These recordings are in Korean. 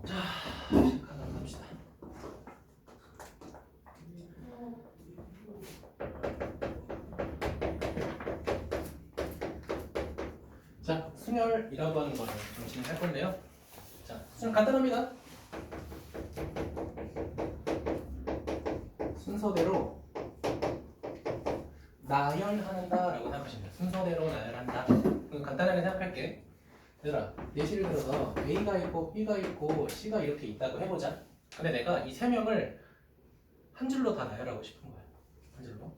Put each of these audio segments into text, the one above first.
자, 시작하도록 합시다. 자, 순열이라고 하는 거를 좀 진행할 건데요. 자, 순열 간단합니다. 순서대로 나열한다라고 생각하시면 돼요. 순서대로 나열한다. 간단하게 생각할게. 얘들아, 예시를 들어서 A가 있고 B가 있고 C가 이렇게 있다고 해보자. 근데 내가 이 세 명을 한 줄로 다 나열하고 싶은 거야. 한 줄로.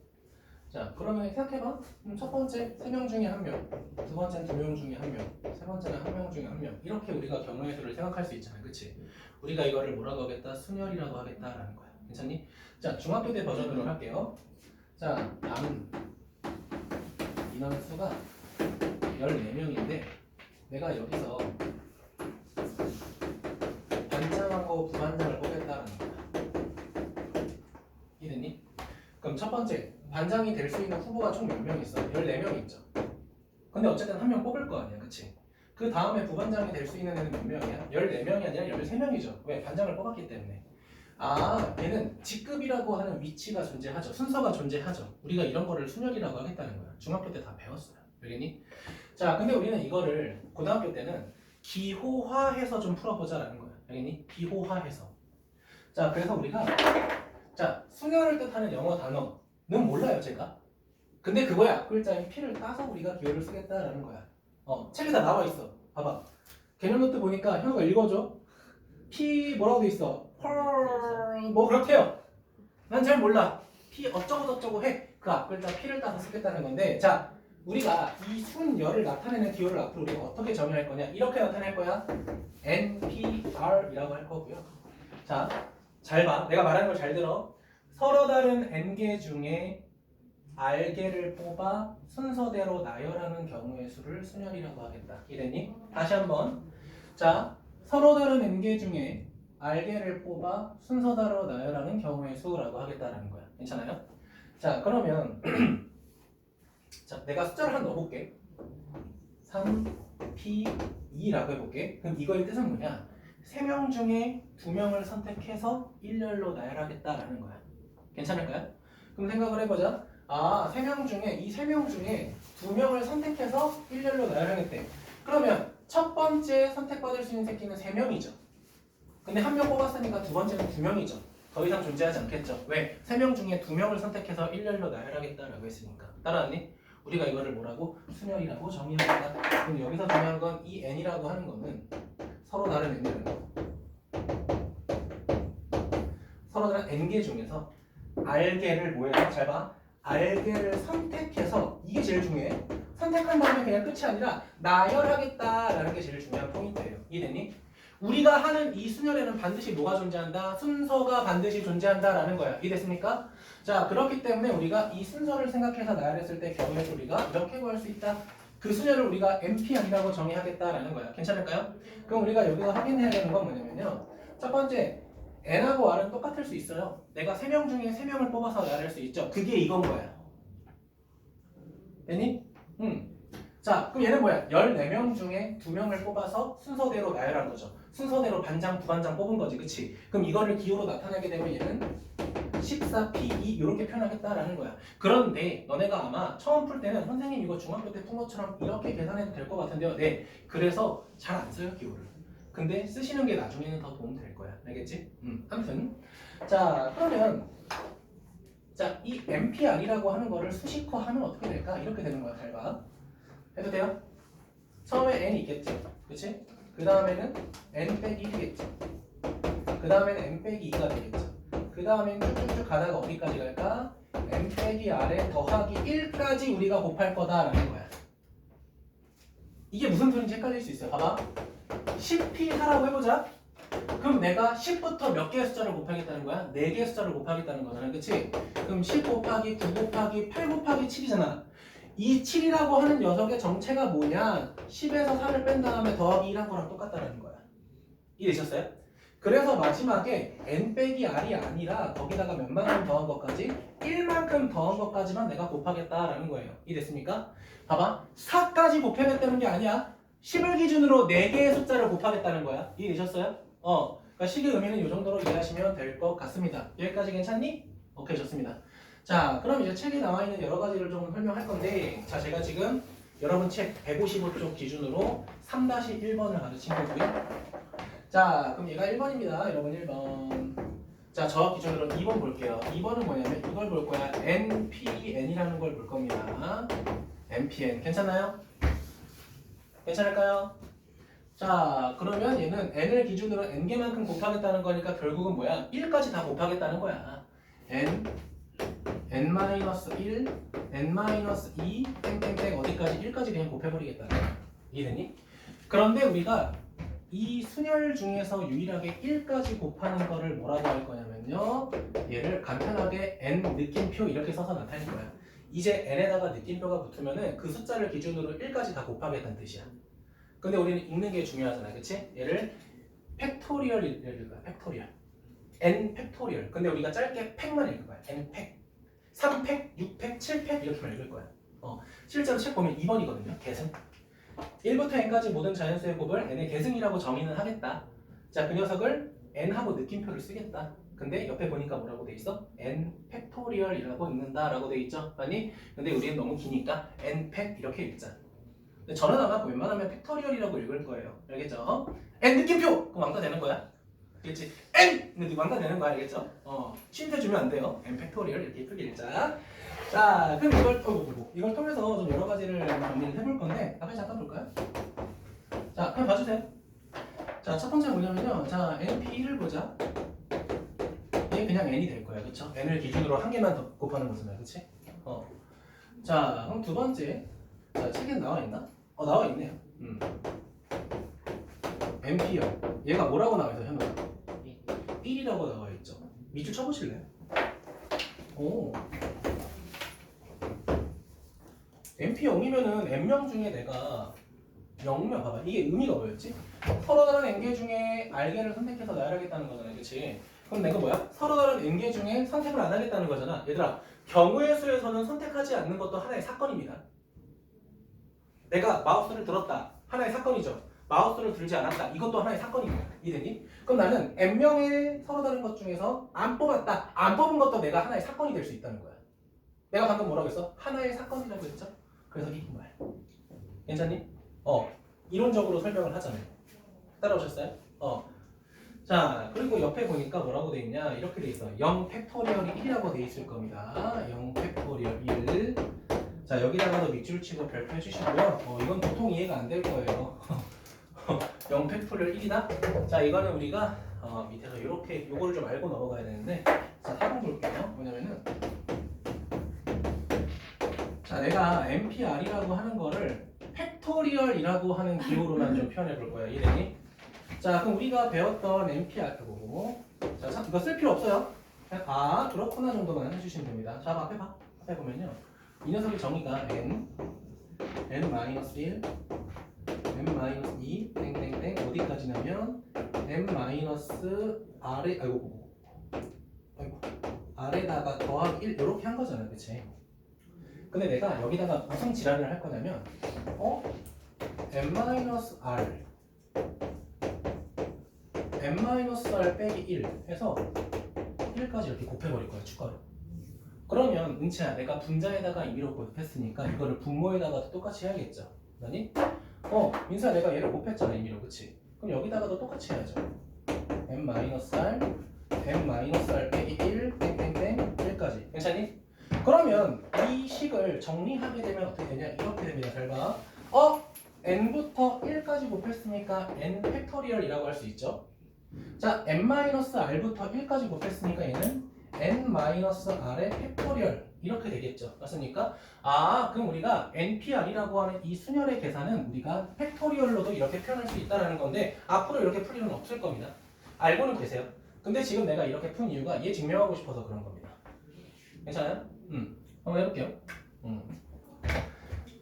자, 그러면 생각해봐. 첫 번째 3명 중에 1명, 두 번째는 2명 중에 1명, 세 번째는 1명 중에 1명. 이렇게 우리가 경우의 수를 생각할 수 있잖아, 그치? 우리가 이거를 뭐라고 하겠다? 순열이라고 하겠다라는 거야. 괜찮니? 자, 중학교 때 버전으로 할게요. 자, 남 인원수가 14명인데 내가 여기서 반장하고 부반장을 뽑겠다라는 거야. 이해됐니? 그럼 첫 번째 반장이 될 수 있는 후보가 총 몇 명 있어? 14명 있죠. 근데 어쨌든 한 명 뽑을 거 아니야, 그치? 그 다음에 부반장이 될 수 있는 애는 몇 명이야? 14명이 아니라 13명이죠. 왜? 반장을 뽑았기 때문에. 아, 얘는 직급이라고 하는 위치가 존재하죠. 순서가 존재하죠. 우리가 이런 거를 순열이라고 하겠다는 거야. 중학교 때 다 배웠어요. 알겠니? 자, 근데 우리는 이거를 고등학교 때는 기호화해서 좀 풀어보자라는 거야. 알겠니? 기호화해서. 자, 그래서 우리가 자, 순열을 뜻하는 영어 단어는 몰라요, 제가. 근데 그거야. 글자인 P를 따서 우리가 기호를 쓰겠다라는 거야. 책에다 나와 있어. 봐봐. 개념 노트 보니까 현우가 읽어줘. P 뭐라고 돼 있어? 펄 뭐 그렇대요. 난 잘 몰라. P 어쩌고 저쩌고 해. 그 앞글자 P를 따서 쓰겠다는 건데, 자, 우리가 이 순열을 나타내는 기호를 앞으로 우리가 어떻게 정의할 거냐? 이렇게 나타낼 거야. NPR이라고 할 거고요. 자, 잘 봐. 내가 말하는 걸 잘 들어. 서로 다른 n개 중에 r개를 뽑아 순서대로 나열하는 경우의 수를 순열이라고 하겠다. 이랬니? 다시 한번. 자, 서로 다른 n개 중에 r개를 뽑아 순서대로 나열하는 경우의 수라고 하겠다라는 거야. 괜찮아요? 자, 그러면 자, 내가 숫자를 하나 넣어볼게. 3P2라고 해볼게. 그럼 이거의 뜻은 뭐냐? 3명 중에 2명을 선택해서 일렬로 나열하겠다라는 거야. 괜찮을까요? 그럼 생각을 해보자. 아, 3명 중에 이 3명 중에 2명을 선택해서 일렬로 나열하겠대. 그러면 첫 번째 선택받을 수 있는 새끼는 3명이죠. 근데 1명 뽑았으니까 두 번째는 2명이죠. 더 이상 존재하지 않겠죠. 왜? 3명 중에 2명을 선택해서 일렬로 나열하겠다라고 했으니까. 따라왔니? 우리가 이거를 뭐라고? 순열이라고 정의하겠다. 그럼 여기서 중요한 건 이 n이라고 하는 거는 서로 다른 n이라는 거. 서로 다른 n개 중에서 r개를 뭐예요? 잘 봐. r개를 선택해서, 이게 제일 중요해. 선택한 다음에 그냥 끝이 아니라 나열하겠다라는 게 제일 중요한 포인트예요. 이해됐니? 우리가 하는 이 순열에는 반드시 뭐가 존재한다? 순서가 반드시 존재한다라는 거야. 이해됐습니까? 자, 그렇기 때문에 우리가 이 순서를 생각해서 나열했을 때 경우의 우리가 이렇게 구할 수 있다. 그 순열을 우리가 NPR이라고 정의하겠다라는 거야. 괜찮을까요? 그럼 우리가 여기서 확인해야 되는 건 뭐냐면요. 첫 번째, N하고 R은 똑같을 수 있어요. 내가 3명 중에 3명을 뽑아서 나열할 수 있죠. 그게 이건 거야. 됐니? 자, 그럼 얘는 뭐야? 14명 중에 2명을 뽑아서 순서대로 나열한 거죠. 순서대로 반장, 부반장 뽑은 거지, 그치? 그럼 이거를 기호로 나타내게 되면 얘는 14P2 이렇게 표현하겠다라는 거야. 그런데 너네가 아마 처음 풀 때는 선생님 이거 중학교 때 푼 것처럼 이렇게 계산해도 될 것 같은데요. 네, 그래서 잘 안 써요, 기호를. 근데 쓰시는 게 나중에는 더 도움 될 거야. 알겠지? 아무튼 자, 그러면 자, 이 NPR이라고 하는 거를 수식화하면 어떻게 될까? 이렇게 되는 거야. 잘 봐. 해도 돼요? 처음에 N이 있겠죠. 그치? 그 다음에는 N 빼기 1이겠죠. 그 다음에는 N 빼기 2가 되겠죠. 그 다음에는 쭉쭉쭉 가다가 어디까지 갈까? N 빼기 R에 더하기 1까지 우리가 곱할 거다라는 거야. 이게 무슨 소리인지 헷갈릴 수 있어요. 봐봐. 10P 하라고 해보자. 그럼 내가 10부터 몇 개의 숫자를 곱하겠다는 거야? 4개의 숫자를 곱하겠다는 거잖아. 그치? 그럼 10 곱하기 9 곱하기 8 곱하기 7이잖아. 이 7이라고 하는 녀석의 정체가 뭐냐? 10에서 4를 뺀 다음에 더하기 1한 거랑 똑같다는 거야. 이해되셨어요? 그래서 마지막에 n 빼기 r이 아니라 거기다가 몇만큼 더한 것까지 1만큼 더한 것까지만 내가 곱하겠다라는 거예요. 이해됐습니까? 봐봐. 4까지 곱하겠다는 게 아니야. 10을 기준으로 4개의 숫자를 곱하겠다는 거야. 이해되셨어요? 그러니까 식의 의미는 이 정도로 이해하시면 될 것 같습니다. 여기까지 괜찮니? 오케이, 좋습니다. 자, 그럼 이제 책에 나와 있는 여러 가지를 좀 설명할 건데, 자, 제가 지금 여러분 책 155쪽 기준으로 3-1번을 가르친 거고요. 자, 그럼 얘가 1번입니다. 여러분 1번. 자, 저 기준으로 2번 볼게요. 2번은 뭐냐면 이걸 볼 거야. NPN이라는 걸 볼 겁니다. NPN. 괜찮나요? 괜찮을까요? 자, 그러면 얘는 n을 기준으로 n개만큼 곱하겠다는 거니까 결국은 뭐야? 1까지 다 곱하겠다는 거야. n-1, n-2, 땡땡땡 어디까지? 1까지 그냥 곱해버리겠다는 거야. 이해되니? 그런데 우리가 이 순열 중에서 유일하게 1까지 곱하는 거를 뭐라고 할 거냐면요. 얘를 간편하게 n 느낌표 이렇게 써서 나타낼 거야. 이제 n에다가 느낌표가 붙으면은 그 숫자를 기준으로 1까지 다 곱하겠다는 뜻이야. 근데 우리는 읽는 게 중요하잖아, 그치? 얘를 팩토리얼 읽을 거야, 팩토리얼. n 팩토리얼. 근데 우리가 짧게 팩만 읽을 거야, n 팩. 3팩, 6팩, 7팩 이렇게만 읽을 거야. 실제로 책 보면 2번이거든요, 계승. 1부터 n까지 모든 자연수의 곱을 n의 계승이라고 정의는 하겠다. 자, 그 녀석을 n하고 느낌표를 쓰겠다. 근데 옆에 보니까 뭐라고 돼 있어? n 팩토리얼이라고 읽는다라고 돼 있죠? 아니? 근데 우리는 너무 기니까 n 팩 이렇게 읽자. 근데 저는 아마 웬만하면 팩토리얼이라고 읽을 거예요. 알겠죠? n 느낌표! 그럼 왕따 되는 거야. 알겠지? n! 근데 왕따 되는 거야. 알겠죠? 쉼표 주면 안 돼요. n 팩토리얼 이렇게 예쁘게 읽자. 자, 그럼 이걸 통해서 좀 여러 가지를 정리를 해볼 건데 앞에 잠깐 볼까요? 자, 그냥 봐주세요. 자, 첫 번째 뭐냐면요. 자, NP1을 보자. 얘 그냥 n이 될 거야. 그쵸? n을 기준으로 한 개만 더 곱하는 거잖아요. 그치? 자, 그럼 두 번째. 자, 책에 나와 있나? 나와 있네요. NP요. 얘가 뭐라고 나와 있어, 현우가? 1이라고 나와 있죠. 밑줄 쳐보실래요? 오. NP 0이면은 n명 중에 내가 0명 봐봐. 이게 의미가 뭐였지? 서로 다른 n개 중에 r개를 선택해서 나열하겠다는 거잖아, 그치? 그럼 내가 뭐야? 서로 다른 n개 중에 선택을 안 하겠다는 거잖아. 얘들아, 경우의 수에서는 선택하지 않는 것도 하나의 사건입니다. 내가 마우스를 들었다. 하나의 사건이죠. 마우스를 들지 않았다. 이것도 하나의 사건입니다. 이해되니? 그럼 나는 n명의 서로 다른 것 중에서 안 뽑았다. 안 뽑은 것도 내가 하나의 사건이 될 수 있다는 거야. 내가 방금 뭐라고 했어? 하나의 사건이라고 했죠? 그래서 이 말. 괜찮니? 이론적으로 설명을 하잖아요. 따라오셨어요? 자, 그리고 옆에 보니까 뭐라고 돼 있냐? 이렇게 돼 있어. 0 팩토리얼이 1이라고 돼 있을 겁니다. 0 팩토리얼 1. 자, 여기다가도 밑줄 치고 별표 해주시고요. 이건 보통 이해가 안 될 거예요. 0 팩토리얼 1이다? 자, 이거는 우리가 밑에서 이렇게 요거를 좀 알고 넘어가야 되는데, 자, 한번 볼게요. 뭐냐면은 자, 내가 NPR이라고 하는 거를 팩토리얼이라고 하는 기호로만 좀 표현해 볼 거야. 이해되니? 자, 그럼 우리가 배웠던 NPR고, 자, 이거 쓸 필요 없어요. 그냥 그렇구나 정도만 해주시면 됩니다. 자, 앞에 봐. 앞에 보면요. 이 녀석의 정의가 n-1, n-2, 땡땡땡 어디까지냐면 are다가 더하기 1 이렇게 한 거잖아, 그치? 근데 내가 여기다가 무슨 지랄을 할 거냐면 n-r 빼기 1 해서 1까지 이렇게 곱해버릴 거야, 추가로. 그러면 은채야, 내가 분자에다가 임의로 곱했으니까 이거를 분모에다가도 똑같이 해야겠죠. 아니? 민서야, 내가 얘를 곱했잖아, 임의로. 그치? 그럼 여기다가도 똑같이 해야죠. n-r 빼기 1 땡땡땡 1까지. 괜찮니? 그러면 이 식을 정리하게 되면 어떻게 되냐? 이렇게 됩니다. 잘 봐. n부터 1까지 곱했으니까 n 팩토리얼이라고 할 수 있죠. 자, n-r부터 1까지 곱했으니까 얘는 n-r의 팩토리얼 이렇게 되겠죠. 맞습니까? 그럼 우리가 npr이라고 하는 이 순열의 계산은 우리가 팩토리얼로도 이렇게 표현할 수 있다는 건데 앞으로 이렇게 풀 일은 없을 겁니다. 알고는 계세요. 근데 지금 내가 이렇게 푼 이유가 얘 증명하고 싶어서 그런 겁니다. 괜찮아요? 한번 해볼게요.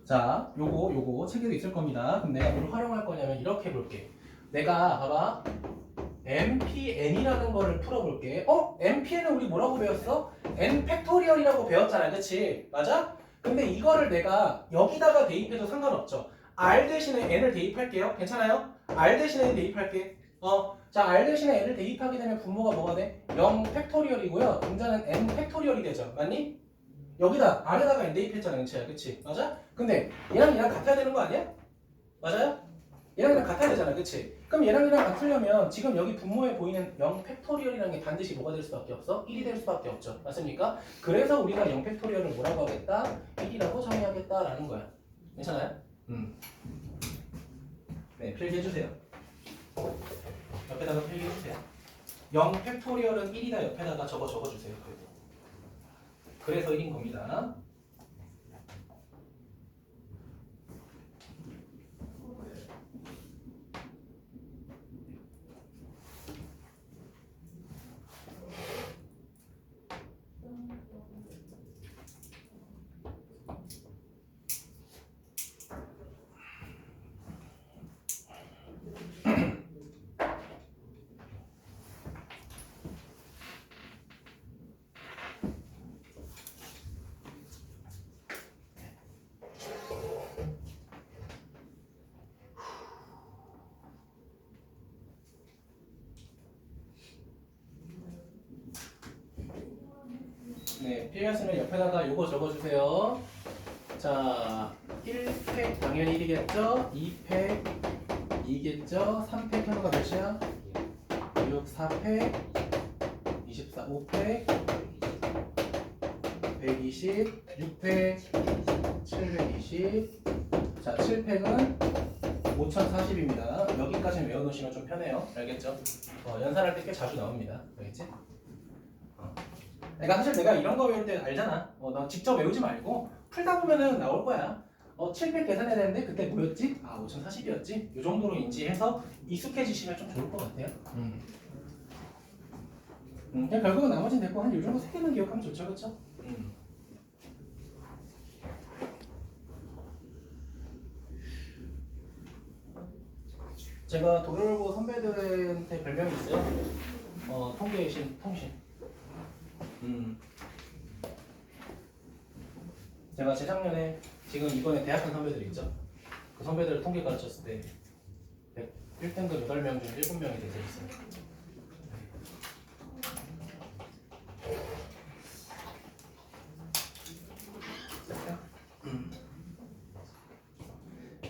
자, 요거 책에도 있을 겁니다. 그럼 내가 뭘 활용할 거냐면 이렇게 볼게. 내가 봐봐. NPN이라는 거를 풀어볼게. NPN은 우리 뭐라고 배웠어? N 팩토리얼이라고 배웠잖아, 그치? 맞아? 근데 이거를 내가 여기다가 대입해도 상관없죠. R 대신에 N을 대입할게요. 괜찮아요? R 대신에 N 대입할게. 자, R 대신에 L을 대입하게 되면 분모가 뭐가 돼? 0 팩토리얼이고요. 분자는 N 팩토리얼이 되죠. 맞니? 여기다 R에다가 N 대입했잖아, 은채야. 그치? 맞아? 근데 얘랑 같아야 되는 거 아니야? 맞아요? 얘랑 같아야 되잖아. 그치? 그럼 얘랑 같으려면 지금 여기 분모에 보이는 0 팩토리얼이라는 게 반드시 뭐가 될 수밖에 없어? 1이 될 수밖에 없죠. 맞습니까? 그래서 우리가 0 팩토리얼을 뭐라고 하겠다? 1이라고 정의하겠다라는 거야. 괜찮아요? 네, 필기해주세요. 옆에다가 필기해주세요. 0 팩토리얼은 1이다 옆에다가 적어주세요. 그래서 1인 겁니다. 네, 필요하시면 옆에다가 요거 적어주세요. 자, 1팩 당연히 1이겠죠? 2팩 2겠죠? 3팩 현우가 몇이야? 6, 4팩 24, 5팩 120, 6팩 720. 자, 7팩은 5040입니다. 여기까지 외워놓으시면 좀 편해요. 알겠죠? 연산할 때 꽤 자주 나옵니다. 알겠지? 그러니까 사실 내가 이런 거 외울 때 알잖아. 너 직접 외우지 말고 풀다 보면은 나올 거야. 700 계산해야 되는데 그때 뭐였지? 5040이었지? 이 정도로 인지해서 익숙해지시면 좀 좋을 것 같아요. 그냥 결국은 나머지는 됐고 한 요 정도 3개만 기억하면 좋죠, 그렇죠? 제가 도로로고 선배들한테 별명이 있어요. 통계의 신, 통신. 제가 재작년에 지금 이번에 대학 간 선배들 있죠? 그 선배들 통계 가르쳤을 때 1등급 8명 중 7명이 돼서 있어요.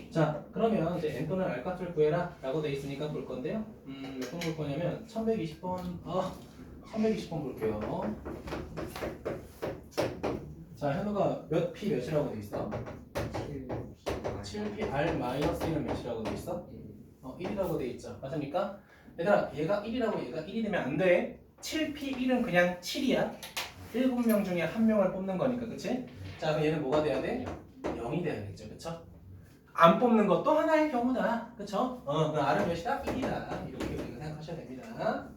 자, 그러면 이제 n 또는 r 값을 구해라 라고 돼 있으니까 볼 건데요. 몇 번 볼 거냐면 1120번 1120번 볼게요. 자, 현우가 몇 p 몇이라고 돼 있어? 7p r-1은 몇이라고 돼 있어? 1이라고 돼 있죠. 맞습니까? 얘들아, 얘가 1이라고 얘가 1이 되면 안 돼. 7p 1은 그냥 7이야. 7명 중에 1명을 뽑는 거니까, 그치? 자, 그럼 얘는 뭐가 돼야 돼? 0이 돼야겠죠, 그쵸? 안 뽑는 것도 하나의 경우다, 그쵸? 그럼 R은 몇이다? 1이다. 이렇게 우리가 생각하셔야 됩니다.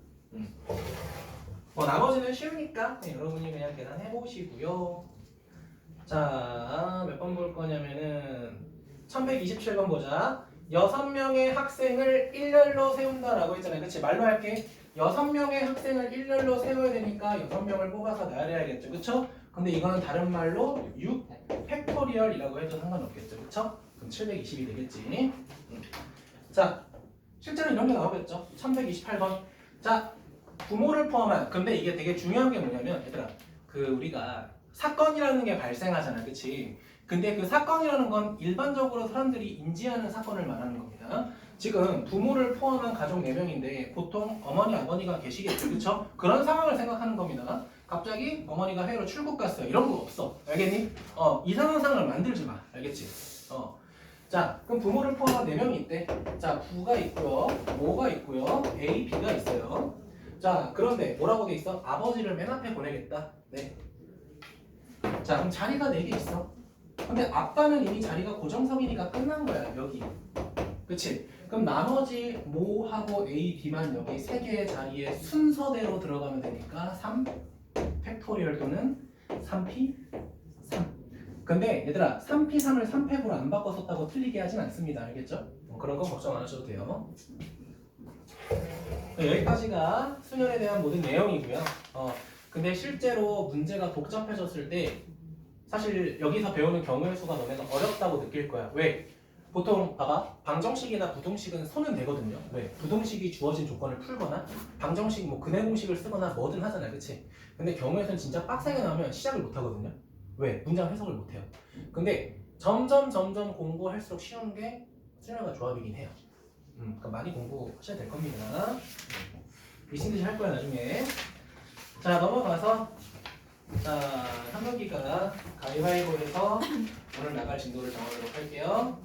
나머지는 쉬우니까 여러분이 그냥 계산해 보시고요. 자, 몇 번 볼 거냐면은 1127번 보자. 6명의 학생을 일렬로 세운다라고 했잖아요. 그치? 말로 할게. 6명의 학생을 일렬로 세워야 되니까 6명을 뽑아서 나열해야겠죠. 그쵸? 근데 이거는 다른 말로 6 팩토리얼이라고 해도 상관없겠죠. 그쵸? 그럼 720이 되겠지. 자, 실제로 이런 게 나오겠죠. 1128번. 자, 부모를 포함한, 근데 이게 되게 중요한 게 뭐냐면, 얘들아, 우리가 사건이라는 게 발생하잖아. 그치? 근데 그 사건이라는 건 일반적으로 사람들이 인지하는 사건을 말하는 겁니다. 지금 부모를 포함한 가족 4명인데 보통 어머니, 아버니가 계시겠죠. 그쵸? 그런 상황을 생각하는 겁니다. 갑자기 어머니가 해외로 출국 갔어요. 이런 거 없어. 알겠니? 이상한 상황을 만들지 마. 알겠지? 자, 그럼 부모를 포함한 4명이 있대. 자, 부가 있고요. 모가 있고요. A, B가 있어요. 자, 그런데 뭐라고 돼 있어? 아버지를 맨 앞에 보내겠다. 네. 자, 그럼 자리가 4개 있어. 근데 아빠는 이미 자리가 고정석이니까 끝난 거야, 여기. 그치? 그럼 나머지 모하고 A, B만 여기 3개의 자리에 순서대로 들어가면 되니까 3 팩토리얼 또는 3P 3. 근데 얘들아, 3P 3을 3팩으로 안 바꿔 썼다고 틀리게 하진 않습니다. 알겠죠? 그런 건 걱정 안 하셔도 돼요. 여기까지가 수련에 대한 모든 내용이고요. 근데 실제로 문제가 복잡해졌을 때 사실 여기서 배우는 경우의 수가 너네가 어렵다고 느낄 거야. 왜? 보통 봐봐 방정식이나 부동식은 손은 되거든요. 왜? 부동식이 주어진 조건을 풀거나 방정식 뭐 근해 공식을 쓰거나 뭐든 하잖아, 그치? 근데 경우에선 진짜 빡세게 나오면 시작을 못 하거든요. 왜? 문장 해석을 못 해요. 근데 점점 공부할수록 쉬운 게 수련과 조합이긴 해요. 그러니까 많이 공부하셔야 될 겁니다. 미친 듯이 할 거야 나중에. 자 넘어가서 자 현욱이가 가위바위보해서 오늘 나갈 진도를 정하도록 할게요.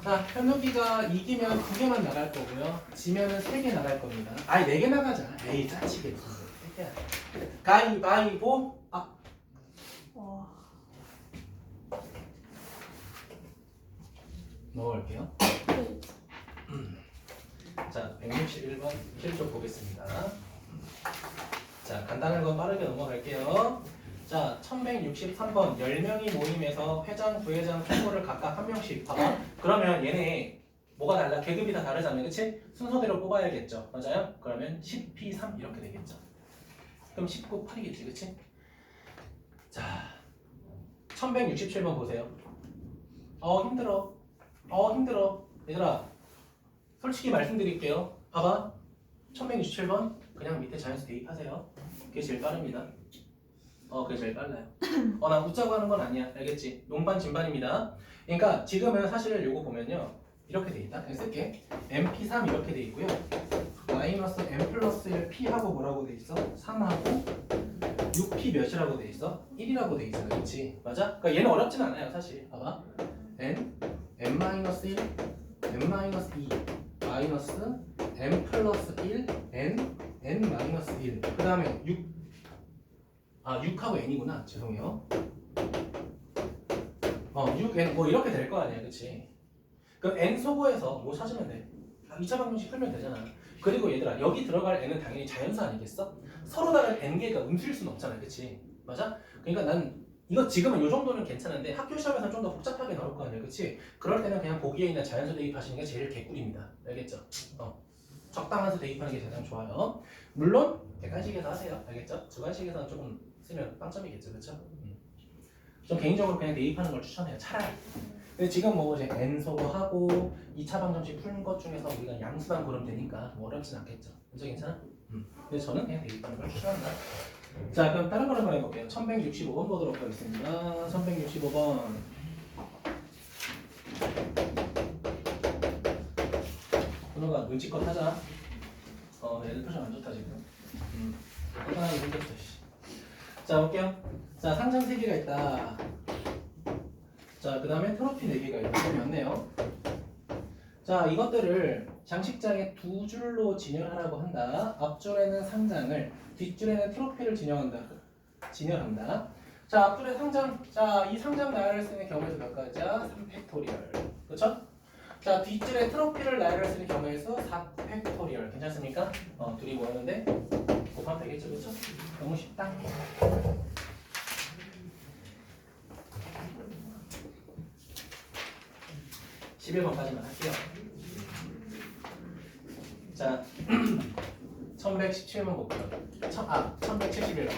자 현욱이가 이기면 2개만 나갈 거고요. 지면은 3개 나갈 겁니다. 아니 4개 나가자. 에이 짜치게 무슨 3개야. 가위바위보. 아 와. 넘어갈게요. 자 161번 실조 보겠습니다. 자 간단한 건 빠르게 넘어갈게요. 자 1163번 10명이 모임에서 회장, 부회장, 총무를 각각 한 명씩 봐봐. 그러면 얘네 뭐가 달라? 계급이 다 다르잖아요. 그치? 순서대로 뽑아야겠죠. 맞아요? 그러면 10P3 이렇게 되겠죠. 그럼 19, 8이겠지. 그치? 자 1167번 보세요. 힘들어. 힘들어. 얘들아 솔직히 말씀드릴게요. 봐봐 1167번 그냥 밑에 자연수 대입하세요. 그게 제일 빠릅니다. 그게 제일 빨라요. 나 웃자고 하는 건 아니야. 알겠지? 농반 진반입니다. 그러니까 지금은 사실 요거 보면요. 이렇게 돼 있다. 그냥 쓸게. MP3 이렇게 돼 있고요. 마이너스 M 플러스 1 P하고 뭐라고 돼 있어? 3하고 6P 몇이라고 돼 있어? 1이라고 돼 있어. 그렇지? 맞아? 그러니까 얘는 어렵진 않아요. 사실. 봐봐. N, M-1, M-2 마이너스 M 플러스 1, N, N 마이너스 1. 그 다음에 6하고 N이구나. 죄송해요. 6N 뭐 이렇게 될 거 아니야. 그치? 그럼 N 소거해서 뭐 찾으면 돼. 2차 방정식 풀면 되잖아. 그리고 얘들아 여기 들어갈 N은 당연히 자연수 아니겠어? 서로 다른 N개가 음수일 수는 없잖아. 그치? 맞아? 그러니까 난 이거 지금은 이 정도는 괜찮은데 학교 시험에서 좀 더 복잡하게 나올 거 아니야. 그치? 그럴 때는 그냥 보기에 있는 자연수 대입하시는 게 제일 개꿀입니다. 알겠죠? 적당한 수 대입하는 게 가장 좋아요. 물론 객관식에서 하세요. 알겠죠? 주관식에서는 조금 쓰면 빵점이겠죠. 그렇죠? 좀 개인적으로 그냥 대입하는 걸 추천해요. 차라리. 근데 지금 뭐 이제 N소거하고 2차 방정식 푸는 것 중에서 우리가 양수만 고르면 되니까 뭐 어렵진 않겠죠. 그죠? 괜찮아? 근데 저는 그냥 대입하는 걸 추천한다. 자 그럼 다른 걸 한번 해볼게요. 1165번 보도록 하겠습니다. 1165번 번호가 눈치껏 하자. 애들 표정 안 좋다 지금. 하나하나 힘들었어. 자 볼게요. 자 상장 3개가 있다. 자 그 다음에 트로피 4개가 있다. 맞네요. 자 이것들을 장식장에 2줄로 진열하라고 한다. 앞줄에는 상장을, 뒷줄에는 트로피를 진열한다. 자 앞줄에 상장, 자 이 상장 나열을 쓰는 경우에서 몇 가지야? 3팩토리얼. 그렇죠? 자 뒷줄에 트로피를 나열을 쓰는 경우에서 4팩토리얼. 괜찮습니까? 둘이 모였는데 곱하면 되겠죠, 그렇죠? 너무 쉽다. (11번까지만) 할게요. 자 1117번 볼게요. 1171번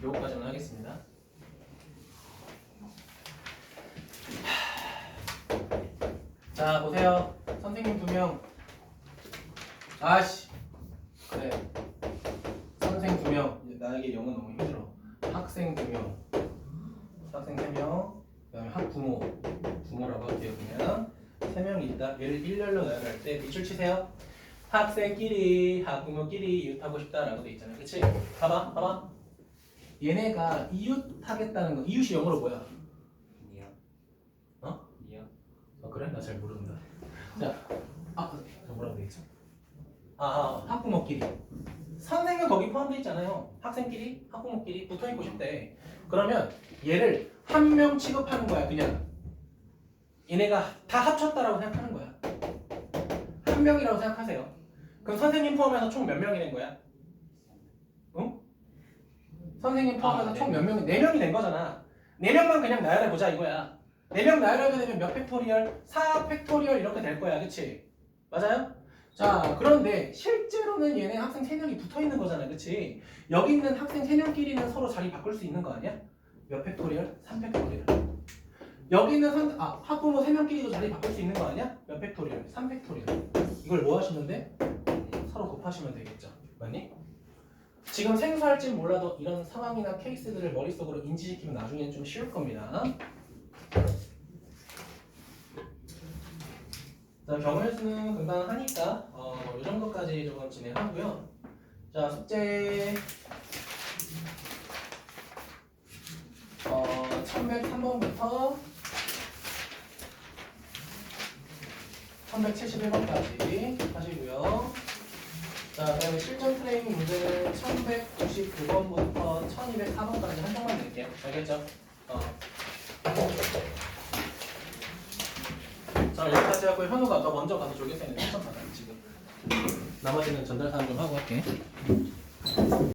요거까지만 하겠습니다. 자 보세요. 선생님 2명. 아씨 그래. 선생 2명. 나에게 영은 너무 힘들어. 학생 2명. 학생 3명. 그 다음에 부모라고 할게요. 그냥 3명이 있다. 얘를 일렬로 나열할 때 밑줄 치세요. 학생끼리, 학부모끼리 이웃하고 싶다라고 돼 있잖아요. 그치? 봐봐. 얘네가 이웃하겠다는 거. 이웃이 영어로 뭐야? 니어. 니어. 그래? 나 잘 모르는다. 자, 뭐라고 돼 있죠? 학부모끼리. 선생은 거기 포함되어 있잖아요. 학생끼리, 학부모끼리 붙어있고 싶대. 그러면 얘를 한 명 취급하는 거야. 그냥 얘네가 다 합쳤다라고 생각하는 거야. 한 명이라고 생각하세요. 그럼 선생님 포함해서 총 몇 명이 된 거야? 응? 선생님 포함해서 총 몇 명이? 4명이 된 거잖아. 4명만 그냥 나열해보자 이거야. 4명 나열하게 되면 몇 팩토리얼? 4팩토리얼 이렇게 될 거야. 그치? 맞아요? 자 그런데 실제로는 얘네 학생 3명이 붙어있는 거잖아. 그치? 여기 있는 학생 3명끼리는 서로 자리 바꿀 수 있는 거 아니야? 몇 팩토리얼? 3팩토리얼. 여기는 학부모 3명끼리도 자리 바꿀 수 있는 거 아니야? 몇 팩토리얼? 3팩토리얼. 이걸 뭐 하시면 돼? 서로 곱하시면 되겠죠. 맞니? 지금 생소할진 몰라도 이런 상황이나 케이스들을 머릿속으로 인지시키면 나중에는 좀 쉬울 겁니다. 자, 경우의 수는 금방 하니까 이 정도까지 조금 진행하고요. 자, 숙제 1103번부터 1171번까지 하시고요. 자, 그다음에 실전 프레임 문제는 1199번부터 1204번까지 한 장만 낼게요. 알겠죠? 자, 여기까지 하고 현우가 아까 먼저 가서 조교쌤한테 추천 받아 지금. 나머지는 전달 사항 좀 하고 할게.